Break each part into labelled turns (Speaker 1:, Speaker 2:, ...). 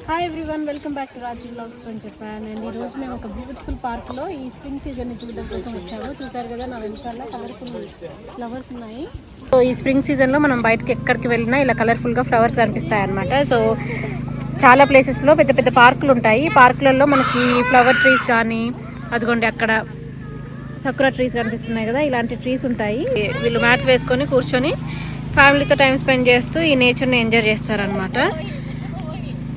Speaker 1: Hi everyone, welcome back to Raji vlogs from Japan. And ఈరోజు మేము ఒక beautiful పార్క్లో ఈ స్ప్రింగ్ సీజన్ని చూడడం కోసం వచ్చాము. చూసారు కదా, నా వెనకాల కలర్ఫుల్ ఫ్లవర్స్ ఉన్నాయి. సో ఈ స్ప్రింగ్ సీజన్లో మనం బయటకి ఎక్కడికి వెళ్ళినా ఇలా కలర్ఫుల్గా ఫ్లవర్స్ కనిపిస్తాయి అన్నమాట. సో చాలా ప్లేసెస్లో పెద్ద పెద్ద పార్కులు ఉంటాయి. పార్కులలో మనకి ఫ్లవర్ ట్రీస్ కానీ, అదిగోండి అక్కడ సకురా ట్రీస్ కనిపిస్తున్నాయి కదా, ఇలాంటి ట్రీస్ ఉంటాయి. వీళ్ళు మ్యాట్స్ వేసుకొని కూర్చొని ఫ్యామిలీతో టైం స్పెండ్ చేస్తూ ఈ నేచర్ని ఎంజాయ్ చేస్తారనమాట.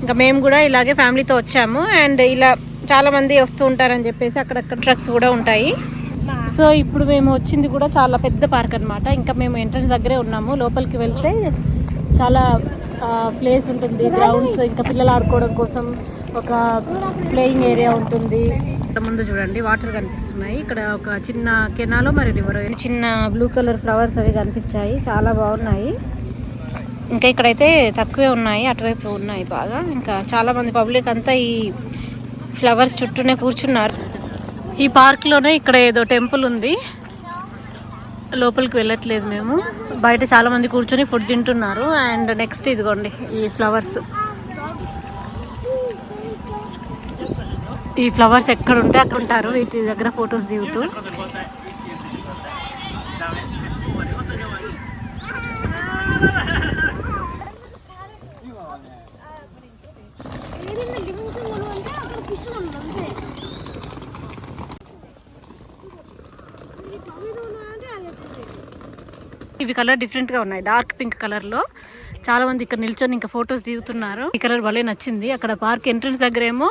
Speaker 1: ఇంకా మేము కూడా ఇలాగే ఫ్యామిలీతో వచ్చాము. అండ్ ఇలా చాలామంది వస్తూ ఉంటారని చెప్పేసి అక్కడక్కడ ట్రక్స్ కూడా ఉంటాయి. సో ఇప్పుడు మేము వచ్చింది కూడా చాలా పెద్ద పార్క్ అనమాట. ఇంకా మేము ఎంట్రన్స్ దగ్గరే ఉన్నాము. లోపలికి వెళ్తే చాలా ప్లేస్ ఉంటుంది, గ్రౌండ్స్, ఇంకా పిల్లలు ఆడుకోవడం కోసం ఒక ప్లేయింగ్ ఏరియా ఉంటుంది. ముందు చూడండి వాటర్ కనిపిస్తున్నాయి. ఇక్కడ ఒక చిన్న కెనాలో మరి రివర్, చిన్న బ్లూ కలర్ ఫ్లవర్స్ అవి కనిపించాయి, చాలా బాగున్నాయి. ఇంకా ఇక్కడైతే తక్కువే ఉన్నాయి, అటువైపు ఉన్నాయి బాగా. ఇంకా చాలామంది పబ్లిక్ అంతా ఈ ఫ్లవర్స్ చుట్టూనే కూర్చున్నారు. ఈ పార్క్లోనే ఇక్కడ ఏదో టెంపుల్ ఉంది, లోపలికి వెళ్ళట్లేదు మేము. బయట చాలామంది కూర్చొని ఫుడ్ తింటున్నారు. అండ్ నెక్స్ట్ ఇదిగోండి ఈ ఫ్లవర్స్. ఈ ఫ్లవర్స్ ఎక్కడ ఉంటే అక్కడ ఉంటారు, వీటి దగ్గర ఫొటోస్ దిగుతూ. ఇవి కలర్ డిఫరెంట్గా ఉన్నాయి, డార్క్ పింక్ కలర్లో. చాలా మంది ఇక్కడ నిల్చొని ఇంకా ఫొటోస్ దిగుతున్నారు. ఈ కలర్ భలే నచ్చింది. అక్కడ పార్క్ ఎంట్రన్స్ దగ్గర ఏమో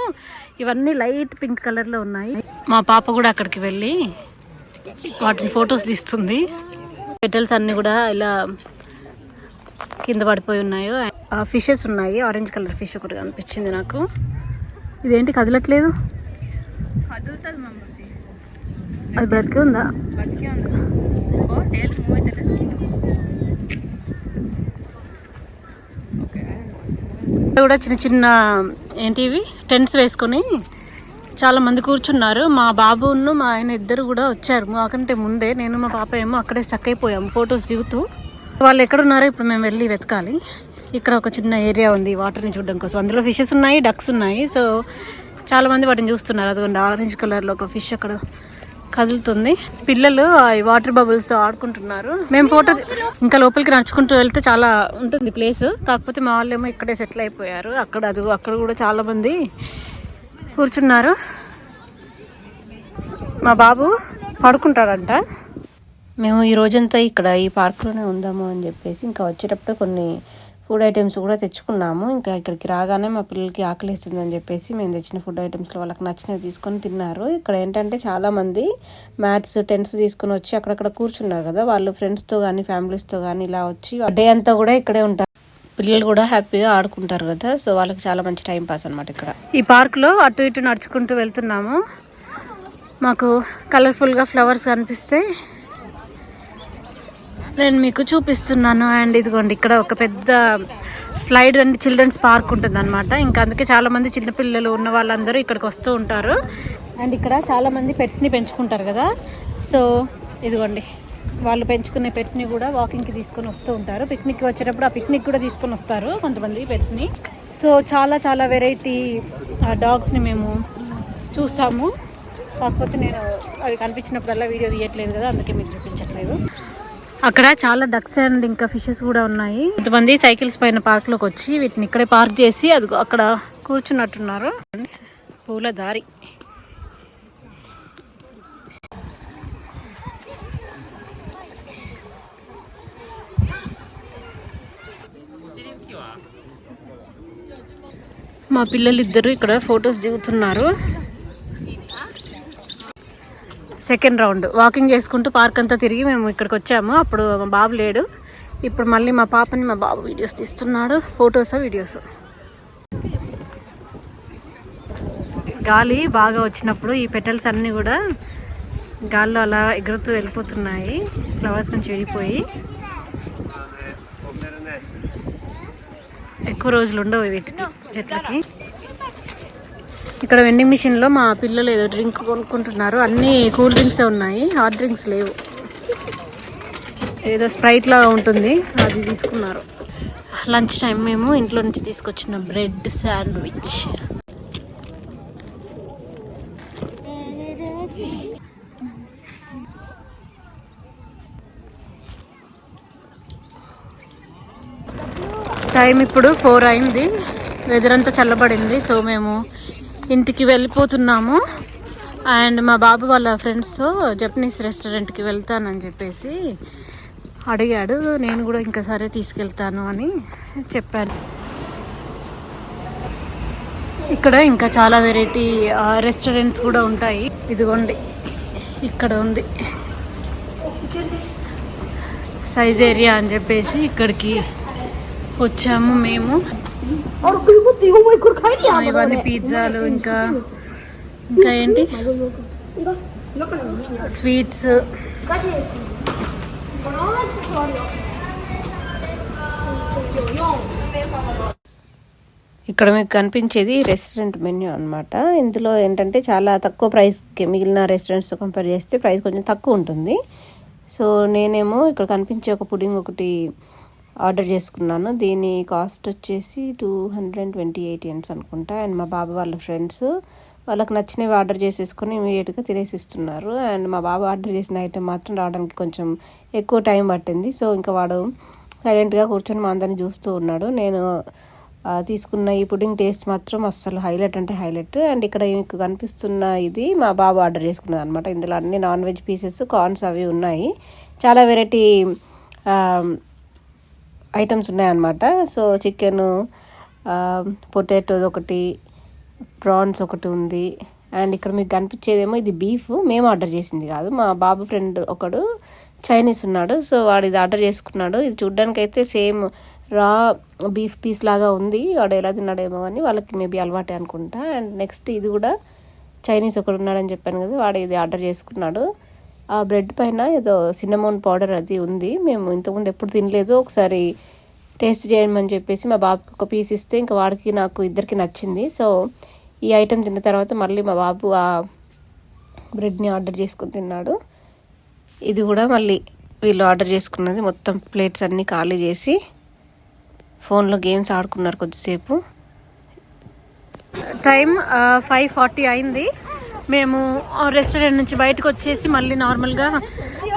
Speaker 1: ఇవన్నీ లైట్ పింక్ కలర్లో ఉన్నాయి. మా పాప కూడా అక్కడికి వెళ్ళి వాటిని ఫొటోస్ తీస్తుంది. పెటల్స్ అన్నీ కూడా ఇలా కింద పడిపోయి ఉన్నాయో. ఫిషెస్ ఉన్నాయి, ఆరెంజ్ కలర్ ఫిష్ ఒకటి కనిపించింది నాకు. ఇదేంటి కదలట్లేదు? అది బ్రతికే ఉందా? కూడా చిన్న చిన్న ఏంటివి టెంట్స్ వేసుకొని చాలా మంది కూర్చున్నారు. మా బాబును మా ఆయన ఇద్దరు కూడా వచ్చారు మాకంటే ముందే. నేను మా పాప ఏమో అక్కడే స్టక్ అయిపోయాము ఫొటోస్ దిగుతూ. వాళ్ళు ఎక్కడున్నారో ఇప్పుడు మేము వెళ్ళి వెతకాలి. ఇక్కడ ఒక చిన్న ఏరియా ఉంది వాటర్ని చూడడం కోసం. అందులో ఫిషెస్ ఉన్నాయి, డక్స్ ఉన్నాయి. సో చాలా మంది వాటిని చూస్తున్నారు. అదిగోండి ఆరెంజ్ కలర్లో ఒక ఫిష్ అక్కడ కదులుతుంది. పిల్లలు ఈ వాటర్ బబుల్స్తో ఆడుకుంటున్నారు. మేము ఫోటో ఇంకా లోపలికి నడుచుకుంటూ వెళ్తే చాలా ఉంటుంది ప్లేస్. కాకపోతే మా వాళ్ళు ఏమో ఇక్కడే సెటిల్ అయిపోయారు. అక్కడ కూడా చాలా మంది కూర్చున్నారు. మా బాబు పడుకుంటాడంట. మేము ఈ రోజంతా ఇక్కడ ఈ పార్క్లోనే ఉందాము అని చెప్పేసి ఇంకా వచ్చేటప్పుడు కొన్ని ఫుడ్ ఐటమ్స్ కూడా తెచ్చుకున్నాము. ఇంకా ఇక్కడికి రాగానే మా పిల్లలకి ఆకలిస్తుందని చెప్పేసి మేము తెచ్చిన ఫుడ్ ఐటమ్స్లో వాళ్ళకి నచ్చినవి తీసుకొని తిన్నారు. ఇక్కడ ఏంటంటే చాలామంది మ్యాట్స్, టెంట్స్ తీసుకుని వచ్చి అక్కడక్కడ కూర్చున్నారు కదా, వాళ్ళు ఫ్రెండ్స్తో కానీ ఫ్యామిలీస్తో కానీ ఇలా వచ్చి డే అంతా కూడా ఇక్కడే ఉంటారు. పిల్లలు కూడా హ్యాపీగా ఆడుకుంటారు కదా, సో వాళ్ళకి చాలా మంచి టైం పాస్ అనమాట. ఇక్కడ ఈ పార్క్లో అటు ఇటు నడుచుకుంటూ వెళ్తున్నాము. మాకు కలర్ఫుల్గా ఫ్లవర్స్ కనిపిస్తే నేను మీకు చూపిస్తున్నాను. అండ్ ఇదిగోండి ఇక్కడ ఒక పెద్ద స్లైడ్ అండ్ చిల్డ్రన్స్ పార్క్ ఉంటుంది అనమాట. ఇంకా అందుకే చాలామంది చిన్నపిల్లలు ఉన్న వాళ్ళందరూ ఇక్కడికి వస్తూ ఉంటారు. అండ్ ఇక్కడ చాలామంది పెట్స్ని పెంచుకుంటారు కదా, సో ఇదిగోండి వాళ్ళు పెంచుకునే పెట్స్ని కూడా వాకింగ్కి తీసుకొని వస్తూ ఉంటారు. పిక్నిక్కి వచ్చేటప్పుడు ఆ పిక్నిక్ కూడా తీసుకొని వస్తారు కొంతమంది పెట్స్ని. సో చాలా చాలా వెరైటీ డాగ్స్ని మేము చూస్తాము. కాకపోతే నేను అవి కనిపించినప్పుడల్లా వీడియో తీయట్లేదు కదా, అందుకే మీకు చూపించట్లేదు. అక్కడ చాలా డక్స్ అండ్ ఇంకా ఫిషెస్ కూడా ఉన్నాయి. కొంతమంది సైకిల్స్ పైన పార్క్లోకి వచ్చి వీటిని ఇక్కడే పార్క్ చేసి అది అక్కడ కూర్చున్నట్టున్నారు. పూల దారి. మా పిల్లలు ఇద్దరు ఇక్కడ ఫొటోస్ దిగుతున్నారు. సెకండ్ రౌండ్ వాకింగ్ చేసుకుంటూ పార్క్ అంతా తిరిగి మేము ఇక్కడికి వచ్చాము. అప్పుడు మా బాబు లేడు. ఇప్పుడు మళ్ళీ మా పాపని మా బాబు వీడియోస్ తీస్తున్నాడు. ఫొటోసా వీడియోస్. గాలి బాగా వచ్చినప్పుడు ఈ పెటల్స్ అన్నీ కూడా గాల్లో అలా ఎగురుతూ వెళ్ళిపోతున్నాయి, ఫ్లవర్స్ నుంచి విడిపోయి. ఎక్కువ రోజులు ఉండవు వీటికి, చెట్లకి. ఇక్కడ వెండింగ్ మిషన్లో మా పిల్లలు ఏదో డ్రింక్ కొనుక్కుంటున్నారు. అన్నీ కూల్ డ్రింక్స్ ఉన్నాయి, హాట్ డ్రింక్స్ లేవు. ఏదో స్ప్రైట్ లాగా ఉంటుంది, అది తీసుకున్నారు. లంచ్ టైం మేము ఇంట్లో నుంచి తీసుకొచ్చిన బ్రెడ్ శాండ్విచ్. టైం ఇప్పుడు 4 అయింది. వెదర్ అంతా చల్లబడింది. సో మేము ఇంటికి వెళ్ళిపోతున్నాము. అండ్ మా బాబు వాళ్ళ ఫ్రెండ్స్తో జపనీస్ రెస్టారెంట్కి వెళ్తానని చెప్పేసి అడిగాడు. నేను కూడా ఇంకా సరే తీసుకెళ్తాను అని చెప్పాను. ఇక్కడ ఇంకా చాలా వెరైటీ రెస్టారెంట్స్ కూడా ఉంటాయి. ఇదిగోండి ఇక్కడ ఉంది సైజేరియా అని చెప్పేసి ఇక్కడికి వచ్చాము మేము. ఇవన్నీ పిజ్జాలు ఇంకా ఏంటి స్వీట్స్. ఇక్కడ మీకు కనిపించేది రెస్టారెంట్ మెన్యూ అన్నమాట. ఇందులో ఏంటంటే చాలా తక్కువ ప్రైస్కి మిగిలిన రెస్టారెంట్స్తో కంపేర్ చేస్తే ప్రైస్ కొంచెం తక్కువ ఉంటుంది. సో నేనేమో ఇక్కడ కనిపించే ఒక పుడింగ్ ఒకటి ఆర్డర్ చేసుకున్నాను. దీని కాస్ట్ వచ్చేసి 228 యెన్స్ అనుకుంటా. అండ్ మా బాబు వాళ్ళ ఫ్రెండ్స్ వాళ్ళకి నచ్చినవి ఆర్డర్ చేసేసుకొని ఇమీడియట్గా తినేసిస్తున్నారు. అండ్ మా బాబు ఆర్డర్ చేసిన ఐటెం మాత్రం రావడానికి కొంచెం ఎక్కువ టైం పట్టింది. సో ఇంకా వాడు సైలెంట్గా కూర్చొని మా అందరిని చూస్తూ ఉన్నాడు. నేను తీసుకున్న ఈ పుడింగ్ టేస్ట్ మాత్రం అస్సలు హైలైట్ అంటే హైలైట్. అండ్ ఇక్కడ మీకు కనిపిస్తున్న ఇది మా బాబు ఆర్డర్ చేసుకున్నది అనమాట. ఇందులో అన్ని నాన్ వెజ్ పీసెస్, కార్న్స్ అవి ఉన్నాయి. చాలా వెరైటీ ఐటమ్స్ ఉన్నాయన్నమాట. సో చికెను, పొటాటోస్ ఒకటి, ప్రాన్స్ ఒకటి ఉంది. అండ్ ఇక్కడ మీకు కనిపించేదేమో ఇది బీఫ్. మేము ఆర్డర్ చేసింది కాదు, మా బాబు ఫ్రెండ్ ఒకడు చైనీస్ ఉన్నాడు. సో వాడు ఇది ఆర్డర్ చేసుకున్నాడు. ఇది చూడ్డానికి అయితే సేమ్ రా బీఫ్ పీస్ లాగా ఉంది. వాడు ఎలా తిన్నాడేమో అని వాళ్ళకి మేబీ అలవాటే అనుకుంటా. అండ్ నెక్స్ట్ ఇది కూడా చైనీస్ ఒకడు ఉన్నాడని చెప్పాను కదా, వాడు ఇది ఆర్డర్ చేసుకున్నాడు. ఆ బ్రెడ్ పైన ఏదో సిన్నమోన్ పౌడర్ అది ఉంది. మేము ఇంతకుముందు ఎప్పుడు తినలేదు, ఒకసారి టేస్ట్ చేయమని చెప్పేసి మా బాబుకి ఒక పీస్ ఇస్తే ఇంకా వాడికి నాకు ఇద్దరికి నచ్చింది. సో ఈ ఐటెం తిన్న తర్వాత మళ్ళీ మా బాబు ఆ బ్రెడ్ని ఆర్డర్ చేసుకుని తిన్నాడు. ఇది కూడా మళ్ళీ వీళ్ళు ఆర్డర్ చేసుకున్నది. మొత్తం ప్లేట్స్ అన్నీ ఖాళీ చేసి ఫోన్లో గేమ్స్ ఆడుకున్నారు కొద్దిసేపు. టైం 5:40 అయింది. మేము రెస్టారెంట్ నుంచి బయటకు వచ్చేసి మళ్ళీ నార్మల్గా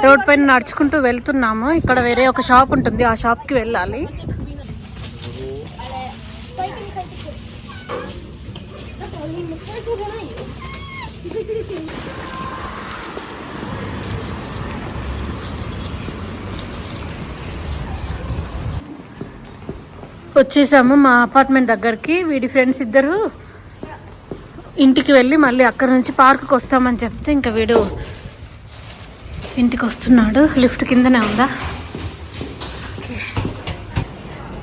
Speaker 1: రోడ్ పైన నడుచుకుంటూ వెళ్తున్నాము. ఇక్కడ వేరే ఒక షాప్ ఉంటుంది, ఆ షాప్కి వెళ్ళాలి. వచ్చేసాము మా అపార్ట్మెంట్ దగ్గరికి. వీడి ఫ్రెండ్స్ ఇద్దరు ఇంటికి వెళ్ళి మళ్ళీ అక్కడ నుంచి పార్కుకి వస్తామని చెప్తే ఇంకా వీడు ఇంటికి వస్తున్నాడు. లిఫ్ట్ కిందనే ఉందా.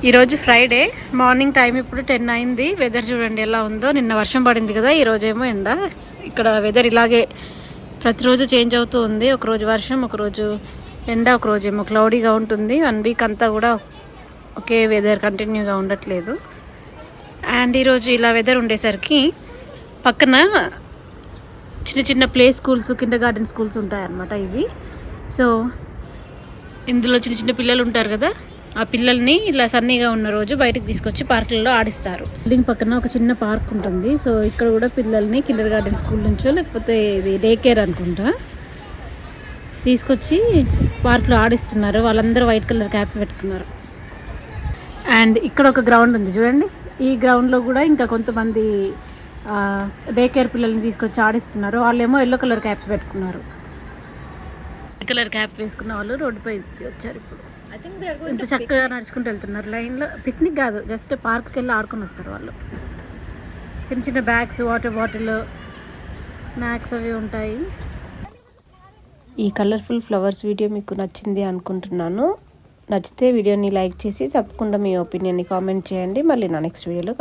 Speaker 1: ఈరోజు ఫ్రైడే, మార్నింగ్ టైం ఇప్పుడు 10 అయింది. వెదర్ చూడండి ఎలా ఉందో. నిన్న వర్షం పడింది కదా, ఈరోజేమో ఎండ. ఇక్కడ వెదర్ ఇలాగే ప్రతిరోజు చేంజ్ అవుతూ ఉంది. ఒకరోజు వర్షం, ఒకరోజు ఎండ, ఒకరోజు ఏమో క్లౌడీగా ఉంటుంది. 1 వీక్ అంతా కూడా ఒకే వెదర్ కంటిన్యూగా ఉండట్లేదు. అండ్ ఈరోజు ఇలా వెదర్ ఉండేసరికి పక్కన చిన్న చిన్న play schools, Kinder garden schools ఉంటాయన్నమాట ఇవి. సో ఇందులో చిన్న చిన్న పిల్లలు ఉంటారు కదా, ఆ పిల్లల్ని ఇలా సన్నీగా ఉన్న రోజు బయటకు తీసుకొచ్చి పార్కులలో ఆడిస్తారు. బిల్డింగ్ పక్కన ఒక చిన్న పార్క్ ఉంటుంది. సో ఇక్కడ కూడా పిల్లల్ని కిండర్ గార్డెన్ స్కూల్ నుంచో లేకపోతే ఇది డే కేర్ అనుకుంటా తీసుకొచ్చి పార్క్లో ఆడిస్తున్నారు. వాళ్ళందరూ వైట్ కలర్ క్యాప్స్ పెట్టుకున్నారు. అండ్ ఇక్కడ ఒక గ్రౌండ్ ఉంది చూడండి. ఈ గ్రౌండ్లో కూడా ఇంకా కొంతమంది డే కేర్ పిల్లల్ని తీసుకొచ్చి ఆడిస్తున్నారు. వాళ్ళేమో ఎల్లో కలర్ క్యాప్స్ పెట్టుకున్నారు. రెడ్ కలర్ క్యాప్ వేసుకున్న వాళ్ళు రోడ్డుపై వచ్చారు. ఇప్పుడు ఇంత చక్కగా నడుచుకుంటూ వెళ్తున్నారు లైన్లో. పిక్నిక్ కాదు, జస్ట్ పార్క్కి వెళ్ళి ఆడుకొని వస్తారు వాళ్ళు. చిన్న చిన్న బ్యాగ్స్, వాటర్ బాటిల్, స్నాక్స్ అవి ఉంటాయి. ఈ కలర్ఫుల్ ఫ్లవర్స్ వీడియో మీకు నచ్చింది అనుకుంటున్నాను. నచ్చితే వీడియోని లైక్ చేసి తప్పకుండా మీ ఒపీనియన్ని కామెంట్ చేయండి. మళ్ళీ నా నెక్స్ట్ వీడియోలో